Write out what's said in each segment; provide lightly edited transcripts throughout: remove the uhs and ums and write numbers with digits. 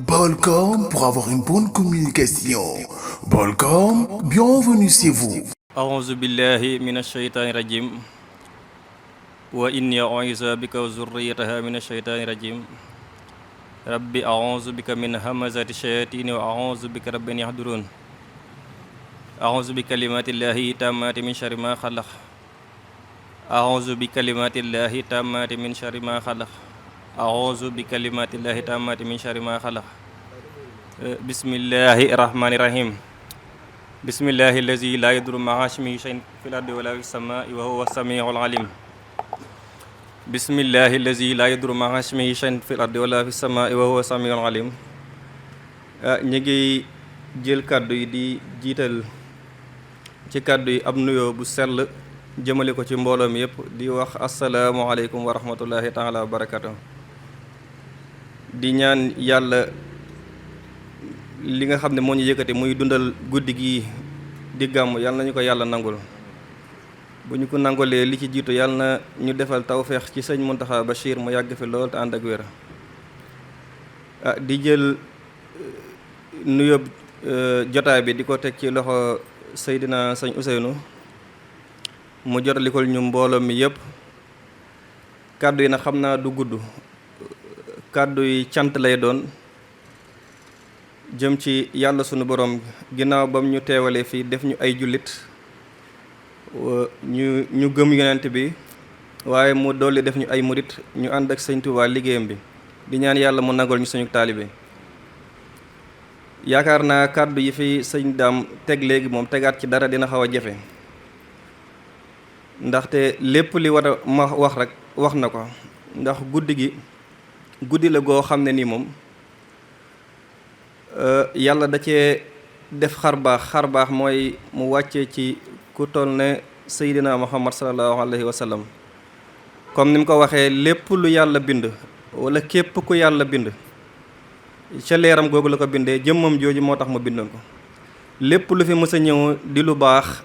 Balcom pour avoir une bonne communication. Balcom, bienvenue chez vous. أعوذ بالله من الشيطان الرجيم وإني أعوذ بك وذريتها من الشيطان الرجيم ربي أعوذ بك من همزات الشياطين وأعوذ بك رب أن يحضرون أعوذ بكلمات الله التامات من شر ما خلق أعوذ بكلمات الله التامات من شر ما خلق أعوذ بكلمات الله التامات من شر ما خلق بسم الله الرحمن الرحيم بسم الله الذي لا يضر مع اسمه شيء في الأرض ولا في السماء وهو السميع العليم بسم الله الذي لا يضر مع اسمه شيء في الأرض ولا في السماء وهو السميع العليم ñi ngi jël kàddu yi di jiital ci kàddu yi ab nuyoo bu sell jëmale ko ci mbooloo mi yëpp di wax asalaamualeykum wa rahmatullahi taala wa barakatuh di ñaan yàlla li nga xam ne moo ñu yëkkati muy dundal guddi gi di gàmm yàlla nañu ko yàlla nangul bu ñu ko nangulee li ci jiitu yàlla na ñu defal tawfeex ci sëñ Muntaxa Bachir mu yàgg fi lool te ànd ak wér di jël nuyób jotaay bi di ko teg ci loxo Seydina sëñ Ousseynou mu jotalikol ñu mbooloo mi yëpp kàddu yi nag xam naa du gudd kàddu yi cant lay doon jëm ci yàlla sunu borom ginnaaw bam ñu teewalee fii def ñu ay jullit ñu gëm yonent bi waaye mu dolli def ñu ay murit ñu ànd ak sëñ Tuubaa liggéeyam bi di ñaan yàlla mu nagol ñu suñu taalibe yaakaar naa kàddu yi fi sëñ Daam teg léegi moom tegaat ci dara dina xaw a jafe ndaxte lépp li war a ma wax rek wax na ko ndax guddi la goo xam ne nii moom yàlla da cee def xar baax mooy mu wàccee ci ku toll ne Seydina Muhammad sallallahu alayhi wa sallam comme ni mu ko waxee lépp lu yàlla bind wala képp ku yàlla bind ca leeram googu la ko bindee jëmmam jooju moo tax mu bindoon ko lépp lu fi mës a ñëw di lu baax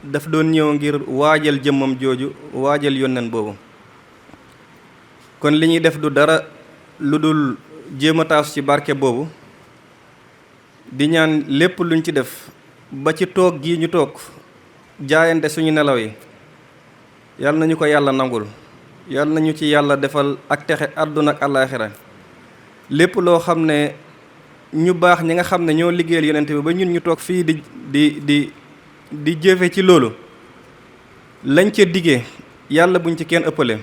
daf doon ñëw ngir waajal jëmmam jooju waajal yónneen boobu kon li ñuy def du dara lu dul jéem a taasu ci barke boobu di ñaan lépp luñ ci def ba ci toog gii ñu toog jaayante suñu nelaw yi yàlla nañu ko yàlla nangul yàlla nañu ci yàlla defal ak texe àdduna ak àllaaxira lépp loo xam ne ñu baax ñi nga xam ne ñoo liggéeyal yonent bi ba ñun ñu toog fii di jëfe ci loolu lañ ca diggee yàlla buñ ci kenn ëppale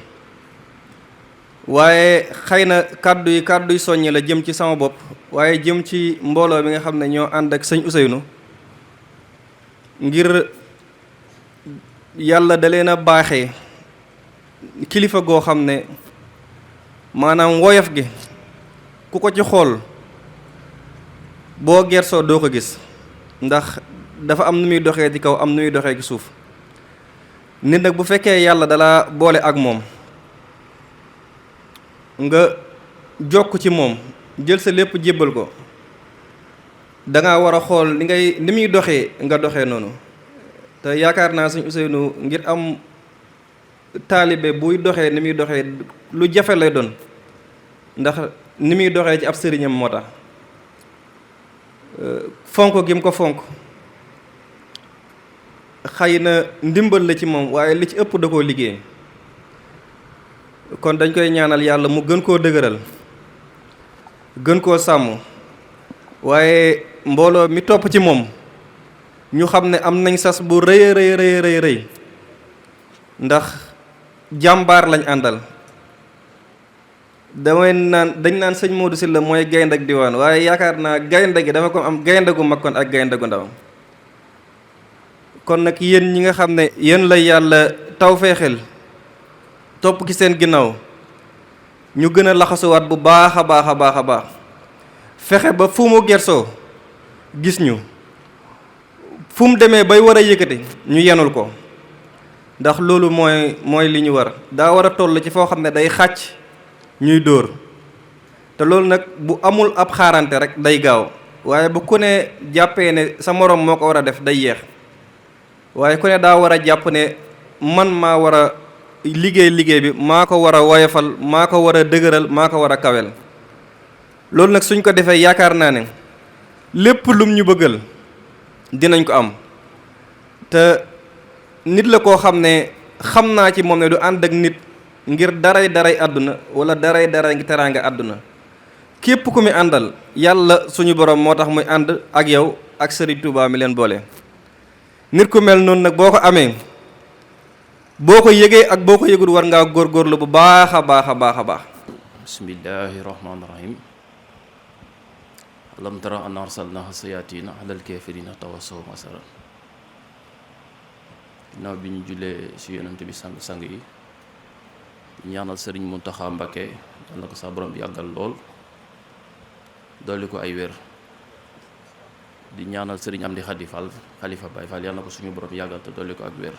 waaye xëy na kàddu yi soññi la jëm ci sama bopp waaye jëm ci mbooloo bi nga xam ne ñoo ànd ak sëñ Ousseynou ngir yàlla da leen a baaxee kilifa goo xam ne maanaam woyof gi ku ko ci xool boo gersoo doo ko gis ndax dafa am nu muy doxee ci kaw am nu muy doxee ci suuf nit nag bu fekkee yàlla dala boole ak moom nga jokk ci moom jël sa lépp jébbal ko danga war a xool ni muy doxee nga doxee noonu te yaakaar naa sëñ Ousseynou ngir am taalibe buy doxee ni muy doxee lu jafe lay doon ndax ni muy doxee ci ab sëriñam moo tax fonk gi mu ko fonk xëy na ndimbal la ci moom waaye li ci ëpp da koo liggéey kon dañ koy ñaanal yàlla mu gën koo dëgëral gën koo sàmm waaye mbooloo mi topp ci moom ñu xam ne am nañ sas bu rëy rëy ndax jàmbaar lañ àndal dañ naan sëñ Modou Sylla mooy gaynde ak diwaan waaye yaakaar naa gaynde gi dafa ko am gaynde gu mag kon ak gaynde gu ndaw kon nag yéen ñi nga xam ne yéen la yàlla tawfeexel topp ci seen ginnaaw ñu gën a laxasuwaat bu baax a baax fexe ba fu mu gersoo gis ñu fu mu demee bay war a yëkkati ñu yenul ko ndax loolu mooy li ñu war daa war a toll ci foo xam ne day xàcc ñuy dóor te loolu nag bu amul ab xaarante rek day gaaw waaye bu ku ne jàppee ne sa moroom moo ko war a def day yeex waaye ku ne daa war a jàpp ne man maa war a liggéey bi maa ko war a woyofal maa ko war a dëgëral maa ko war a kawel loolu nag suñ ko defee yaakaar naa ne lépp lum ñu bëggal dinañ ko am. te nit la koo xam ne xam naa ci moom ne du ànd ak nit ngir daray àdduna wala daray ngi teraanga àdduna. képp ku mi àndal yàlla suñu borom moo tax muy ànd ak yow ak Serigne Touba mi leen boole. nit ku mel noonu nag boo ko amee boo ko yëgee ak boo ko yëgul war ngaa góorgóorlu bu baax a baax a baax a baax. bismillahi rahmaani rahim. alam tara anna arsalna sayatina alal kafirina tawassaw masara. ginnaaw bi ñu jullee si yonent bi sang yi ñaanal Serigne Mountakha Mbacké yal na ko sa borom bi yàggal lool dolli ko ay wér. di ñaanal Serigne Amdi Khady Fall Khalifa Baye Fall yal na ko suñu borom yàggal te dolli ko ak wér.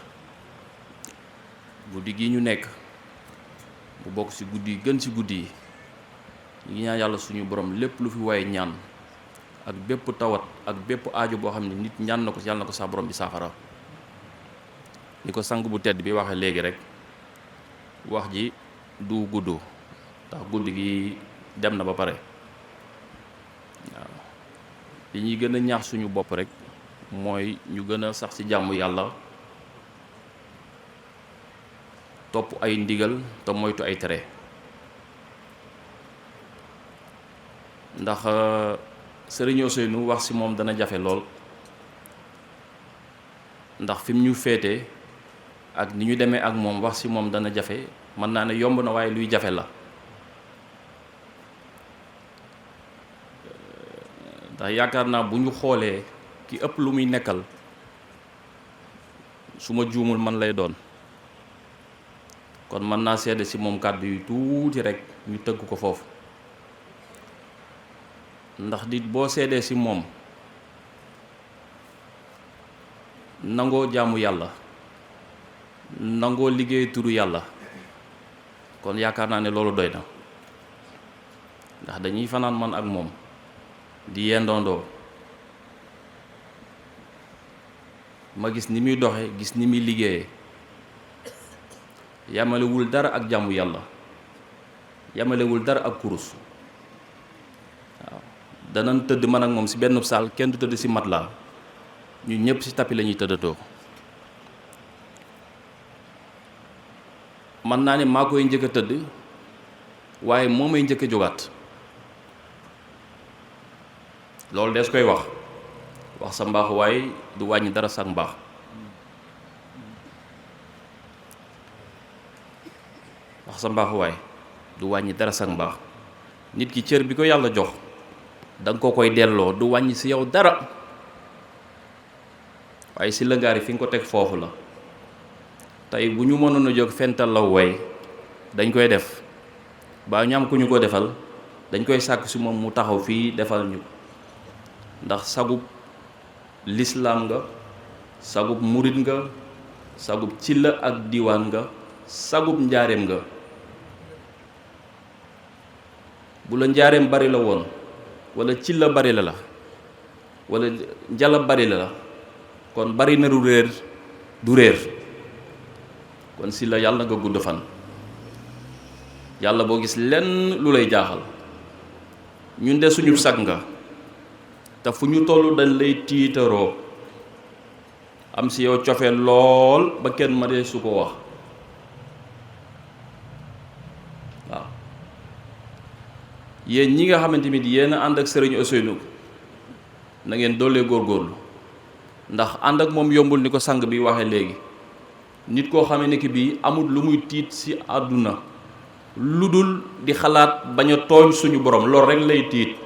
guddi gi ñu nekk mu bokk ci guddi yi gën ci guddi yi ñu ngi ñaan yàlla suñu borom lépp lu fi waaye ñaan ak bépp tawat ak bépp aajo boo xam ne nit ñaan na ko yàlla na ko sa borom bi saafara. ni ko sang bu tedd bi waxee léegi rek wax ji du gudd ndax guddi gi dem na ba pare waaw li ñuy gën a ñaax suñu bopp rek mooy ñu gën a sax ci jàmm yàlla topp ay ndigal te moytu ay tere ndax Serigne Ousseynou wax ci moom dana jafe lool ndax fi mu ñu féete ak ni ñu demee ak moom wax ci moom dana jafe mën naa ne yomb na waaye luy jafe la ndax yaakaar naa bu ñu xoolee ki ëpp lu muy nekkal su ma juumul man lay doon kon mën naa seede ci moom kàddu yu tuuti rekk ñu tëgg ko foofu ndax nit boo seedee ci moom nangoo jaamu yàlla nangoo liggéey turu yàlla kon yaakaar naa ne loolu doy na ndax dañuy fanaan man ak moom di yendoondoo ma gis ni muy doxe gis ni muy liggéeyee yamalewul dara ak jaamu yàlla yamalewul dara ak kurus waaw danañ tëdd man ak moom ci benn saal kenn du tëdd ci matelas ñu ñëpp ci tapis la ñuy tëddatoo man naa ne maa koy njëkk a tëdd waaye moo may njëkk a jógaat loolu des koy wax sa mbaax waaye du wàññi dara sax mbaax wax sa mbaax waaye du wàññi dara sax mbaax nit ki cër bi ko yàlla jox danga ko koy delloo du wàññi ci yow dara waaye ci lëngaari fi nga ko teg foofu la tey bu ñu mënoon a jóg fental la woy dañ koy def ba ñu am ku ñu ko defal dañ koy sàkk ci moom mu taxaw fii defal ñu ndax sagub lislaam nga sagub murit nga sagub cilla ak diiwaan nga sagub njaareem nga bu la njaareem bari la woon wala cilla bari la wala njala bari la kon bari na lu réer du réer kon si la yàlla nga gudd fan yàlla boo gis lenn lu lay jaaxal ñun de suñu sag nga te fu ñu toll dañ lay tiitaroo am si yow cofe lool ba kenn ma dee su ko wax waaw yéen ñi nga xamante ni yéen a ànd ak Serigne Ousseynou na ngeen doolee góorgóorlu ndax ànd ak moom yombul ni ko sang bi waxee léegi nit koo xamee ne ki bii amul lu muy tiit ci àdduna lu dul di xalaat bañ a tooñ suñu borom loolu rek lay tiit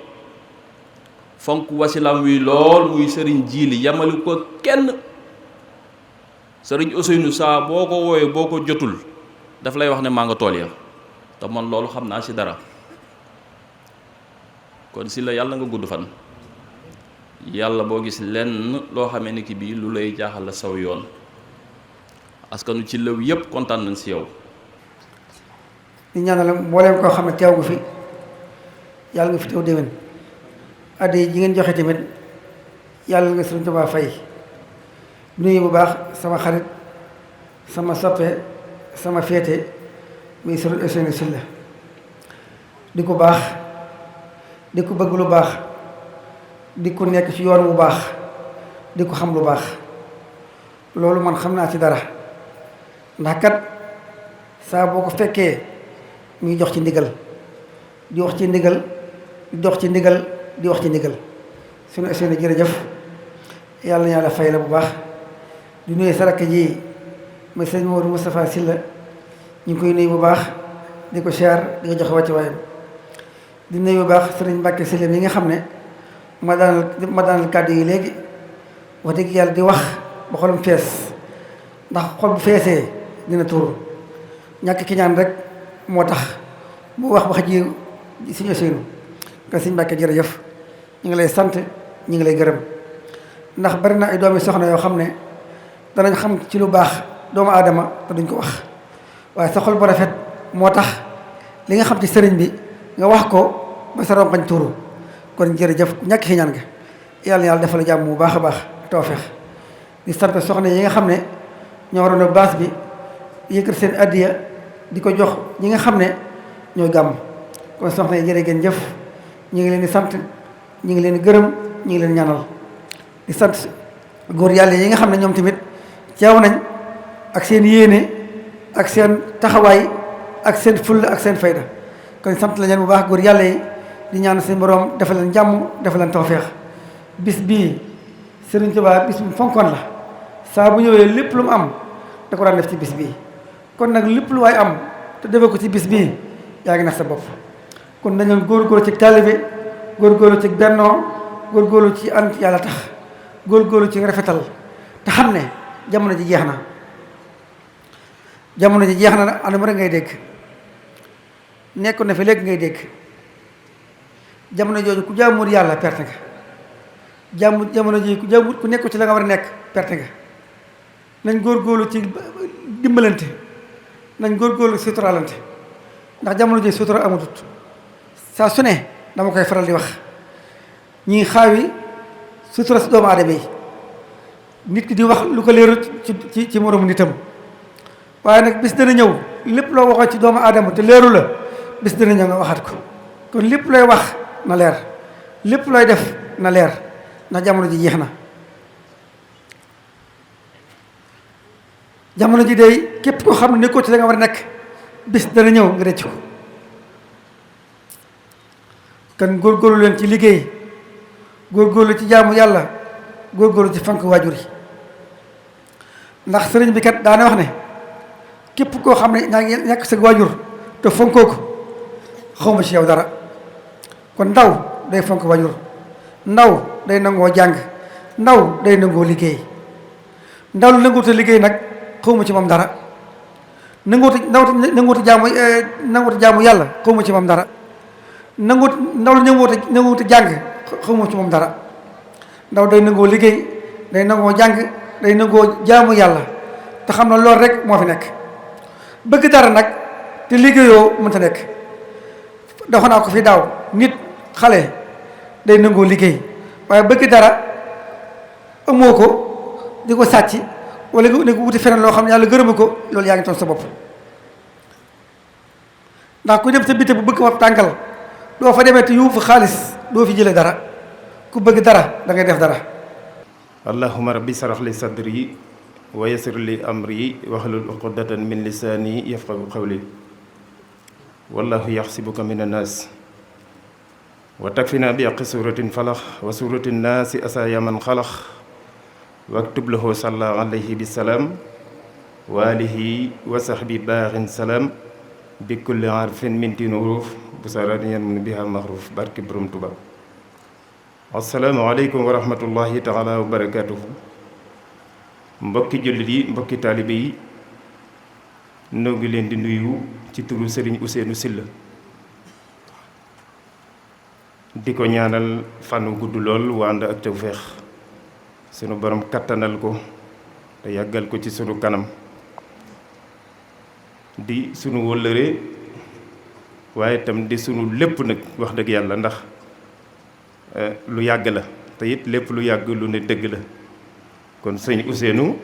fonk wasilam wi lool muy sëriñ jiili yamali ko kenn sëriñ Ousseynou saa boo ko wooyee boo ko jotul daf lay wax ne maa nga tool ya te man loolu xam naa ci dara kon si la yàlla nga gudd fan yàlla boo gis lenn loo xamee ne ki bii lu lay jaaxal la saw yoon askanu ci lëw yépp kontaan nañ ci yow di ñaanal mbooleem koo xam ne teew gu fi yàlla nga fi teew déwén addi ji ngeen joxe tamit yàlla nga Sëriñ Tuubaa fay nuyu bu baax sama xarit sama soppe sama féete muy Sëriñ Ousseynou Sylla di ko baax di ko bëgg lu baax di ko nekk ci yoon bu baax di ko xam lu baax loolu man xam naa ci dara ndax kat saa boo ko fekkee muy jox ci ndigal di wax ci ndigal di dox ci ndigal di wax ci ndigal suñu seen jërëjëf yàlla na yàlla fay la bu baax di nuyu saraka ji mooy sëñ Modou Moustapha Sylla ñu ngi koy nuyu bu baax di ko siyaar di ko jox wàcc waayam di nuyu bu baax sëriñ Mbàkke Sylla mi nga xam ne ma daanal kàddu yi léegi wax dëgg yàlla di wax ba xolam fees ndax xol bu feesee dina tuur ñàkk ki ñaan rek moo tax mu wax ji suñu seenu kon sëñ Mbàkke jërëjëf ñu ngi lay sant ñu ngi lay gërëm ndax bari na ay doomi soxna yoo xam ne danañ xam ci lu baax doomu aadama te duñ ko wax waaye sa xol bu rafet moo tax li nga xam ci sëriñ bi nga wax ko ba sa rongañ tuuru kon jërëjëf ñàkk ci ñaan nga yàlla na yàlla defal jàmm bu baax a baax tawfeex di sant soxna yi nga xam ne ñoo waroon a baas bi yëkkat seen addiya di ko jox ñi nga xam ne ñooy gàmm kon soxna yi jërë ngeen jëf ñu ngi leen di sant ñu ngi leen di gërëm ñu ngi leen ñaanal di sant góor yàlla yi nga xam ne ñoom tamit teew nañ ak seen yéene ak seen taxawaay ak seen fulla ak seen fayda kon sant la leen bu baax góor yàlla yi di ñaan seen borom defal leen jàmm defal leen tawfeex bis bii Sëriñ Tuubaa bis bu fonkoon la saa bu ñëwee lépp lu mu am da ko daan def ci bis bii kon nag lépp lu waay am te defee ko ci bis bii yaa ngi nax sa bopp kon dañu góorgóorlu ci taalibe góorgóorlu ci bennoo góorgóorlu ci ànd yàlla tax góorgóorlu ci rafetal te xam ne jamono ji jeex na jamono ji jeex na nag anam rek ngay dégg nekkoon na fi léegi ngay dégg jamono jooju ku jaamur yàlla perte nga jamono ji ku jaamur ku nekk ci la nga war a nekk perte nga nañ góorgóorlu ci dimbalante nañ góorgóorlu suturaalante ndax jamono ji sutura amatut saa su ne dama koy faral di wax ñi xaawi sutura si doomu aadama yi nit ki di wax lu ko leeru ci moromu nitam waaye nag bis dana ñëw lépp loo waxoon ci doomu aadama te leeru la bis dana ñëw nga waxaat ko kon lépp looy wax na leer lépp looy def na leer ndax jamono ji jeex na jamono ji day képp koo xam ne nekkoo ci la nga war a nekk bis dana ñëw nga rëcc ko kon góorgóorlu leen ci liggéey góorgóorlu ci jaamu yàlla góorgóorlu ci fonk waajur yi ndax sëriñ bi kat daana wax ne képp koo xam ne ñaa ngi ñàkk sa waajur te fonkoo ko xawma ci yow dara kon ndaw day fonk waajur ndaw day nangoo jàng ndaw day nangoo liggéey ndaw lu nanguuta liggéey nag xawma ci moom dara nanguuta jaamu yàlla xawma ci moom dara ndaw lu nanguuta jàng xawma ci moom dara ndaw day nangoo liggéey day nangoo jàng day nangoo jaamu yàlla te xam na loolu rek moo fi nekk bëgg dara nag te liggéeyoo mënta nekk dafa naa ko fi daaw nit xale day nangoo liggéey waaye bëgg dara amoo ko di ko sàcc wala nga wuti feneen loo xam ne yàlla gërëmu ko loolu yaa ngi toon sa bopp ndax ku dem sa biti bu bëgg fa tàngal doo fa demee te yu fa xaalis doo fi jële dara ku bëgg dara da ngay def dara allahumma rabbi sarax li sadri wa yassir li amri wahlul uqdatan min lisani yafqahu qawli wallahu yaxsibuka min annas wa takfina bi aqi suratin falax wa suratin naasi asaya man xalax waktub lahu salla alayhi bisalaam wa alihi wa sahbi baaxin salaam bi kulli harfin minti nuruuf bu saraniyan mun biha maxruuf barki borom Tuba assalaamu aleykum wa rahmatullahi taala wa barakatuhu mbokki jullit yi mbokki taalibe yi noo ngi leen di nuyu ci turu Serigne Ousseynou Sylla di ko ñaanal fanu gudd lool wànd ak tawféex sunu borom kattanal ko te yàggal ko ci sunu kanam di sunu wëllëre waaye itam di sunu lépp nag wax dëgg yàlla ndax lu yàgg la te it lépp lu yàgg lu ne dëgg la kon sëñ Ousseynou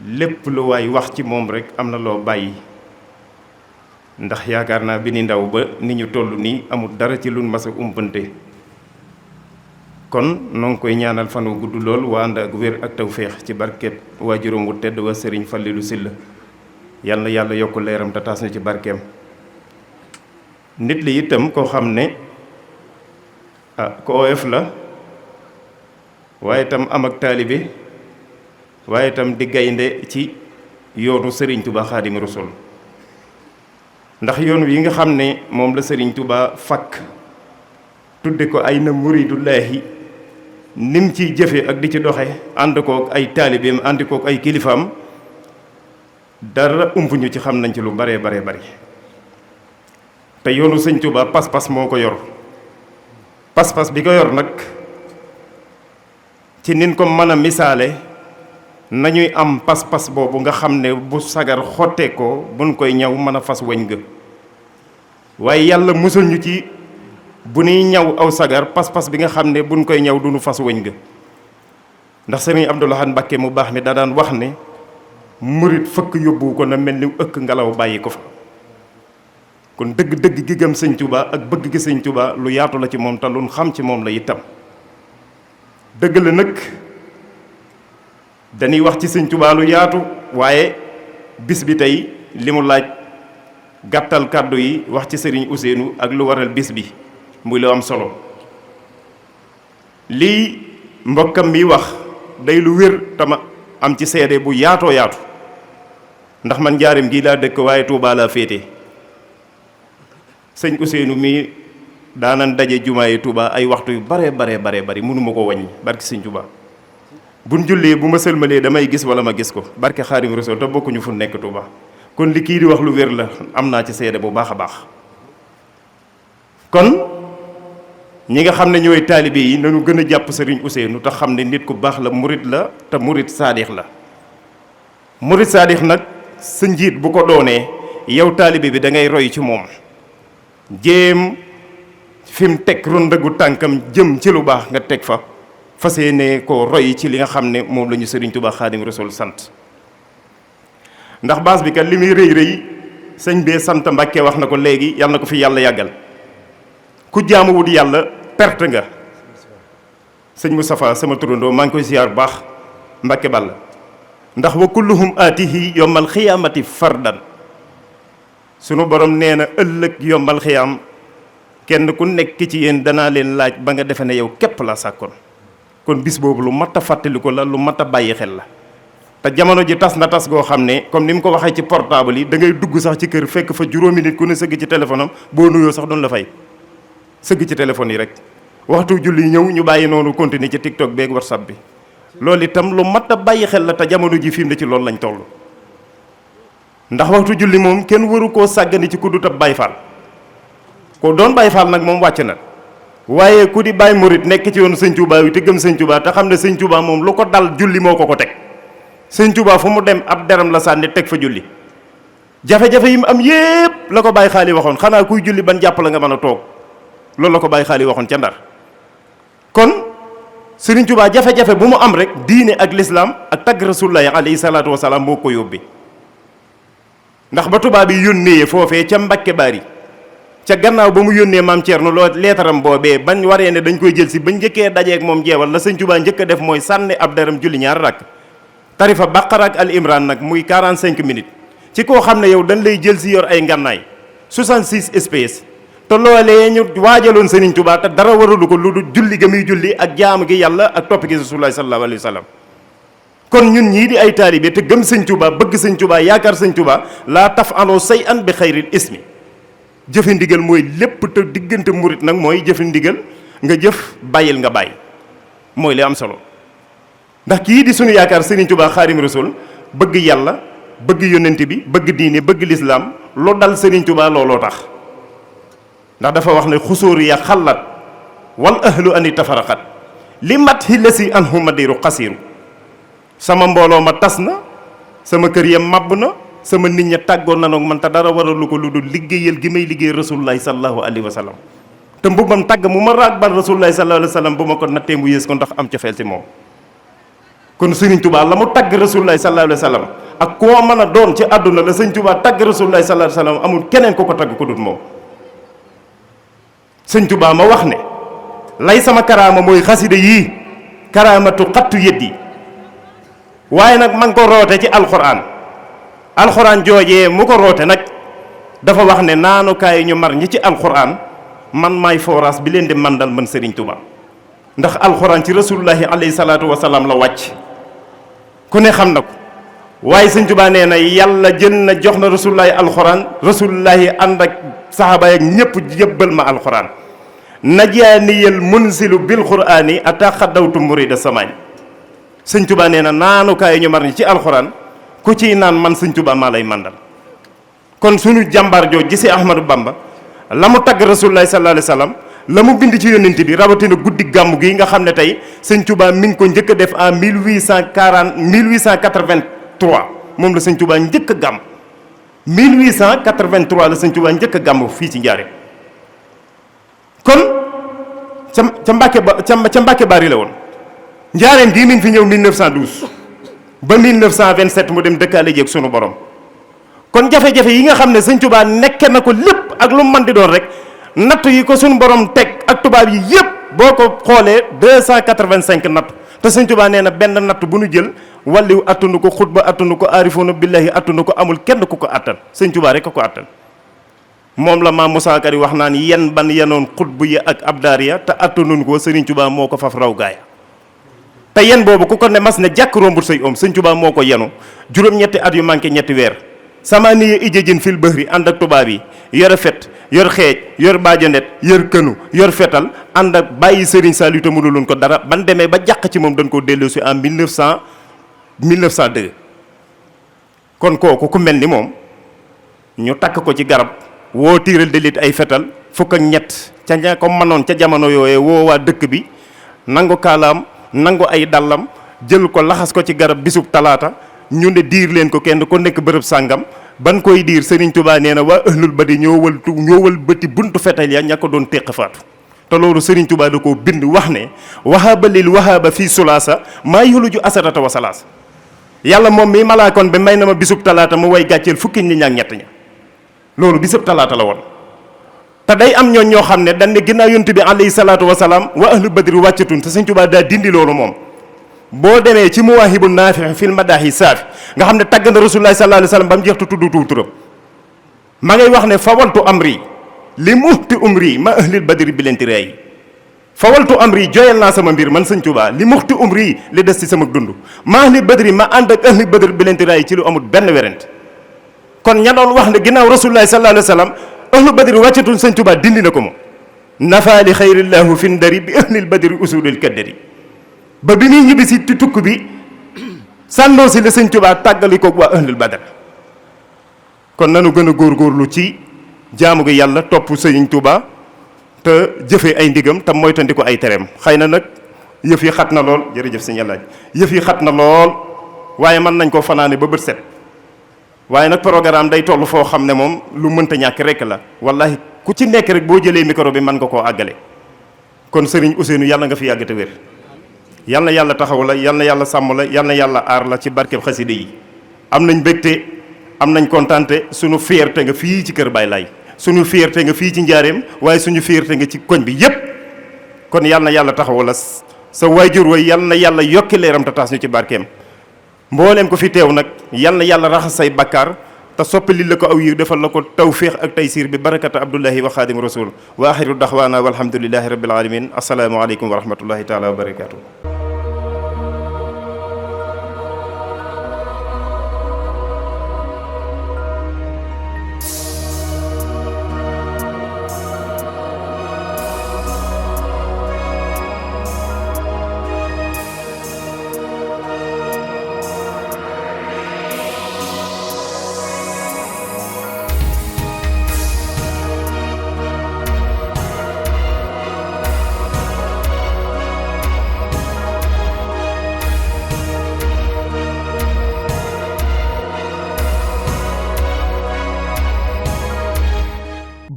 lépp lu waay wax ci moom rek am na loo bàyyi ndax yaakaar naa bi ni ndaw ba ni ñu toll nii amul dara ci luñ mas a umpante kon noo ngi koy ñaanal fan wu gudd lool waa ànd ak wér ak tawféex ci barket waajuram wu tedd wa Sëriñ Fallilu Sylla yal na yàlla yokk leeram te taas na ci barkeem. nit li itam koo xam ne ko oyof la waaye itam am ak taalibe waaye itam di gaynde ci yoonu Sëriñ Tuubaa Xaadimu Rasuul ndax yoon wi nga xam ne moom la Sëriñ Tuubaa fakk tudde ko ay na muridullaahi nim ciy jëfe ak di ci doxe ànd kook ay taalibeem ànd kook ay kilifaam dara ump ñu ci xam nañ ci lu bare bare bari te yoonu Sëñ Tuubaa pas-pas moo ko yor pas-pas bi ko yor nag ci nin ko mën a misaale nañuy am pas-pas boobu nga xam ne bu sagar xottee ko buñ koy ñaw mën a fas wañ ga waaye yàlla musul ñu ci bu nuy ñaw aw sagar pas-pas bi nga xam ne buñ koy ñaw duñu fas wañ ga ndax Sëriñ Abdou Lahad Mbacké mu baax mi da daan wax ne murit fëkk yóbbu ko na mel ni ëkk ngelaw bàyyi ko fa kon dëgg-dëgg gi gëm Sëñ Tuubaa ak bëgg gi Sëñ Tuubaa lu yaatu la ci moom te luñ xam ci moom la itam dëgg la nag dañuy wax ci Sëñ Tuubaa lu yaatu waaye bis bi tey li mu laaj gàttal kàddu yi wax ci Sëriñ Ousseynou ak lu waral bis bi muy lu am solo lii mbokkam mi wax day lu wér tama am ci seede bu yaatoo yaatu ndax man njaarim gii laa dëkk waaye Tuubaa laa féete Sëñ Ousseynou mi daanan daje jumaa yi Tuubaa ay waxtu yu bare bari mënuma ko wàññi barki Sëñ Tuubaa buñ jullee bu ma sëlmalee damay gis wala ma gis ko barke Xaadimu Rasuul te bokkuñu fu nekk Tuubaa kon li kii di wax lu wér la am naa ci seede bu baax a baax kon ñi nga xam ne ñooy taalibe yi nañu gën a jàpp Sëriñ Ousseynou te xam ne nit ku baax la murit la te murit saadix la murit saadix nag sa njiit bu ko doonee yow taalibe bi da ngay roy ci moom jéem fi mu teg rondëggu tànkam jëm ci lu baax nga teg fa fas yéene ko roy ci li nga xam ne moom la ñu Sëriñ Tuubaa Xaadimu Rasuul sant ndax baas bi kat li muy rëy sëñ bee sant Mbàkke wax na ko léegi yal na ko fi yàlla yàggal ku jaamuwut yàlla perte nga sëñ Moustapha sama turandoo maa ngi koy siyaar bu baax Mbàkke Balla ndax wa kulluhum aatihi yawmal xiyaamati fardan sunu borom nee na ëllëg yombal xiyaam kenn ku nekk ci yéen danaa leen laaj ba nga defe ne yow képp la sàkkoon kon bis boobu lu mat a fàttaliku la lu mat a bàyyi xel la te jamono ji tas na tas goo xam ne comme ni mu ko waxee ci portable yi da ngay dugg sax ci kër fekk fa juróomi nit ku ne sëgg ci téléphone am boo nuyoo sax doon la fay sëgg ci téléphone yi rek waxtu julli ñëw ñu bàyyi noonu continuer ci TikTok beeg WhatsApp bi loolu itam lu mat a bàyyi xel la te jamono ji fi mu ne ci loolu lañ toll ndax waxtu julli moom kenn waru koo sàggani ci ku dut ab Baay Faal ko doon Baay Faal nag moom wàcc na waaye ku di Baay Murit nekk ci yoonu Sëñ Tuubaa wi te gëm Sëñ Tuubaa te xam ne Sëñ Tuubaa moom lu ko dal julli moo ko teg Sëñ Tuubaa fu mu dem ab deram la sànni teg fa julli jafe-jafe yi mu am yépp la ko Baay Xaali waxoon xanaa kuy julli ban jàpp la nga mën a toog loolu la ko Baay Xaali waxoon ca Ndar kon Sëriñ Tuubaa jafe-jafe bu mu am rek diine ak lislaam ak tagg Rasulullaahi alayhi salaatu wasalaam moo ko yóbbi ndax ba tubaab yi yónnee foofee ca Mbakke Bari ca gannaaw ba mu yónnee maam Thierno loo leetaram boobee bañ waree ne dañ koy jël si bañ njëkkee dajeek moom jeewal la Sëñ Tuubaa njëkk a def mooy sànni ab deram julli ñaar rakk tarifa Baqara ak Al Imran nag muy 45 minutes ci koo xam ne yow dañ lay jël si yor ay ngànnaay 66 espèces te loolee ñu waajaloon Sëriñ Tuubaa te dara waralu ko lu dul julli ga muy julli ak jaamu gi yàlla ak topp gi Rasulullaahi sallallaahu alayhi wa sallam kon ñun ñii di ay taalibe te gëm Sëñ Tuubaa bëgg Sëñ Tuubaa yaakaar Sëñ Tuubaa laa taf'aluu shay'an bi xayril ismi jëfe ndigal mooy lépp te diggante murit nag mooy jëfe ndigal nga jëf bàyyil nga bàyyi mooy li am solo ndax kii di sunu yaakaar Sëriñ Tuubaa Xaadimu Rasuul bëgg yàlla bëgg yónnent bi bëgg diine bëgg lislaam lu dal Sëriñ Tuubaa looloo tax ndax dafa wax ne xusóori ya xallat wal ahlu ani tafaraqat li mat hi la si anhu madiru xasiiru sama mbooloo ma tas na sama kër ya màbb na sama nit ña tàggoon nanoog man te dara waralu ko lu dul liggéeyal gi may liggéey Rasulullaahi sallallaahu alayhi wa sallam te mbubbam tàgg mu ma raag bal Rasulullaahi sallallaahu alayhi wa sallam bu ma ko nattee mu yées ko ndax am cofeel ci moom kon Sëriñ Tuubaa la mu tàgg Rasulullaahi sallallaahu alayhi wa sallam ak koo mën a doon ci àdduna la sëñ Tuubaa tagg rasulullahi sallallahu alayhi wasallam amul keneen ku ko tagg ko dut moom. sëñ Tuubaa ma wax ne lay sama karaama mooy xasida yii karaamatu xattu yëddi waaye nag ma ngi ko roote ci alxuraan joojee mu ko roote nag dafa wax ne naanukaay ñu mar ñi ci alxuraan man maay forage bi leen di mandal man Serigne Touba ndax alxuraan ci rasulullahi alayhi salaatu wasalaam la wàcc ku ne xam na ko waaye sëñ Touba nee na yàlla jël na jox na rasulullahi alxuraan rasulullahi ànd ak saxaaba ak ñëpp yëbbal ma alxuraan najaaniyal munzilu bil quraani ata xaddawtu murida samaani sëñ Touba nee na naanukaay ñu mar ñi ci alxuraan ku ciy naan man sëñ Touba maa lay mandal kon suñu jàmbaar joo gisee Ahmadou Bamba la mu tagg rasulullahi sallallahu alayhi wasallam la mu bind ci yónnent bi rawatina guddi gàmmu gi nga xam ne tey sëñ Touba mi ngi ko njëkk a def en 1883 moom la sëñ Touba njëkk a gàmm 1883 la sëñ Touba njëkk a gàmm fii ci Njaaréem kon ca Mbàkke Bari la woon Njaaréem gii mi ngi fi ñëw 1912 ba 1927 mu dem dëkkaale jeeg sunu borom kon jafe-jafe yi nga xam ne sëñ Touba nekke na ko lépp ak lu mu mën di doon rek natt yi ko suñu borom teg ak tubaab yi yëpp boo ko xoolee 285 natt te sëñ Touba nee na benn natt bu nu jël walliw attunu ko xutba attunu ko aarifuuna billahi attunu ko amul kenn ku ko attan sëñ Touba rek a ko attan moom la maam Moussa Kari wax naan yen ban yenoon xutbu yi ak abdaar ya te attanun ko sëriñ Touba moo ko faf raw gaaya te yen boobu ku ko ne mas ne jàkk rombut say om sëñ Touba moo ko yenu juróom-ñetti at yu manqué ñetti weer sama niye ijjëjën fil bëhri ànd ak tubaab yi yor fet yor xeej yor baajonet yor kënu yor fetal ànd ak bàyyi Serigne Saliou te mënuloon ko dara ban demee ba jàq ci moom dañ koo delloosi en 1902 kon kooku ku mel ni moom ñu takk ko ci garab woo tiiral delit ay fetal fukk ak ñett ca ña ko manoon ca jamono yooyee woo waa dëkk bi nangu kaalaam nangu ay dallam jël ko laxas ko ci garab bisub talaata ñu ne diir leen ko kenn ko nekk bërëb sàngam ban koy diir Serigne Touba nee na waa ëhlul badi ñoo wal bëti buntu fetal ya ña ko doon téq faatu te loolu Serigne Touba da koo bind wax ne wahaba lil wahaba fii sulaasa maa yuluju asarata wa salaasa yàlla moom mi malaakoon bi may na ma bisub talaata mu way gàcceel fukki nit ña ak ñett ña loolu bisub talaata la woon te day am ñoo xam ne dañ ne ginnaaw yonent bi alayhi salaatu wa salaam waa ëhlul badri wàccatun te Serigne Touba daa dindi loolu moom boo demee ci muwaahibu naafi fil madaahi saafi nga xam ne tagg na rasulullahi sallallahu alayhi wasallam ba mu jeex te tudd turam ma ngay wax ne fawaltu amri li muhti umri ma ahlil badri bi lenti reey fawaltu amri joyal naa sama mbir man sëñ Tuubaa li muhti umri li des ci sama dund ma ahlil badri ma ànd ak ahlil badri bi lenti reey ci lu amul benn werante kon ña doon wax ne ginnaaw rasulullahi sallallahu alayhi wasallam ahlul badri wàccatul sëñ Tuubaa dindi na ko moom nafaali xayrillahu fi ndari bi ahlil badri usulil kaddari ba bi muy ñibbi si tukk bi sànnoo si la sëñ Tuubaa tàggali ko waa ahlul badar kon nanu gën a góorgóorlu ci jaamu gi yàlla topp sëñ Tuubaa te jëfee ay ndigam te moytandi ko ay tereem xëy na nag yëf yi xat na lool jërëjëf sëñ Yàlla yëf yi xat na lool waaye mën nañ koo fanaane ba bët set waaye nag programme day toll foo xam ne moom lu mënta ñàkk rek la wallahi ku ci nekk rek boo jëlee micro bi mën nga koo àggale kon sëriñ Ousseynou yàlla nga fi yàgg te wér yal na yàlla taxaw la yal na yàlla sàmm la yal na yàlla aar la ci barkeb xaside yi am nañ mbégte am nañ kontaante suñu fierté nga fii ci kër Baay Laay suñu fierté nga fii ci njaareem waaye suñu fierté nga ci koñ bi yépp kon yal na yàlla taxaw la sa waajur way yal na yàlla yokki leeram te taas ñu ci barkeem mbooleem ko fi teew nag yal na yàlla raxas say bakkaar te soppali la ko aw yiw defal la ko tawfiix ak taysiir bi barakata abdullahi wa xaadim rasul wa axiru daxwaana walhamdulillahi rabbil alamin assalaamu aleykum wa rahmatullahi taala wa barakatuh.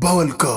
Baolcom